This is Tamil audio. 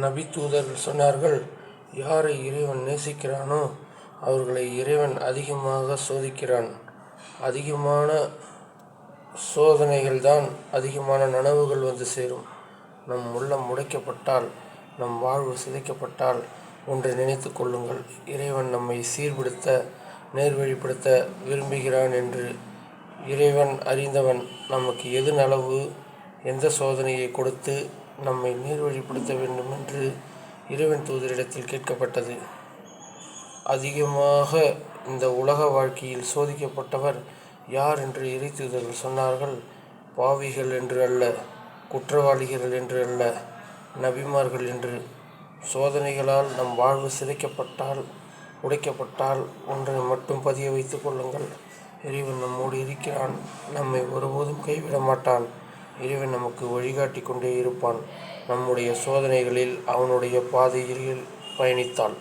நபி தூதர்கள் சொன்னார்கள், யாரை இறைவன் நேசிக்கிறானோ அவர்களை இறைவன் அதிகமாக சோதிக்கிறான். அதிகமான சோதனைகள்தான் அதிகமான நனவுகள் வந்து சேரும். நம் உள்ளம் உடைக்கப்பட்டால், நம் வாழ்வு சிதைக்கப்பட்டால் ஒன்றை நினைத்து கொள்ளுங்கள், இறைவன் நம்மை சீர்படுத்த, நேர்வழிப்படுத்த விரும்புகிறான் என்று. இறைவன் அறிந்தவன். நமக்கு எது நலவு, எந்த சோதனையை கொடுத்து நம்மை நேர்வழிப்படுத்த வேண்டும் என்று இறைவன் தூதரிடத்தில் கேட்கப்பட்டது. அதிகமாக இந்த உலக வாழ்க்கையில் சோதிக்கப்பட்டவர் யார் என்று இறை தூதர்கள் சொன்னார்கள். பாவிகள் என்று அல்ல, குற்றவாளிகள் என்று அல்ல, நபிமார்கள் என்று. சோதனைகளால் நம் வாழ்வு சிதைக்கப்பட்டால், உடைக்கப்பட்டால் ஒன்றை மட்டும் பதிய வைத்துக் கொள்ளுங்கள், இறைவன் நம்மோடு இருக்கிறான். நம்மை ஒருபோதும் கைவிட மாட்டான். இறைவன் நமக்கு வழிகாட்டி கொண்டே இருப்பான், நம்முடைய சோதனைகளில் அவனுடைய பாதையில் பயணித்தால்.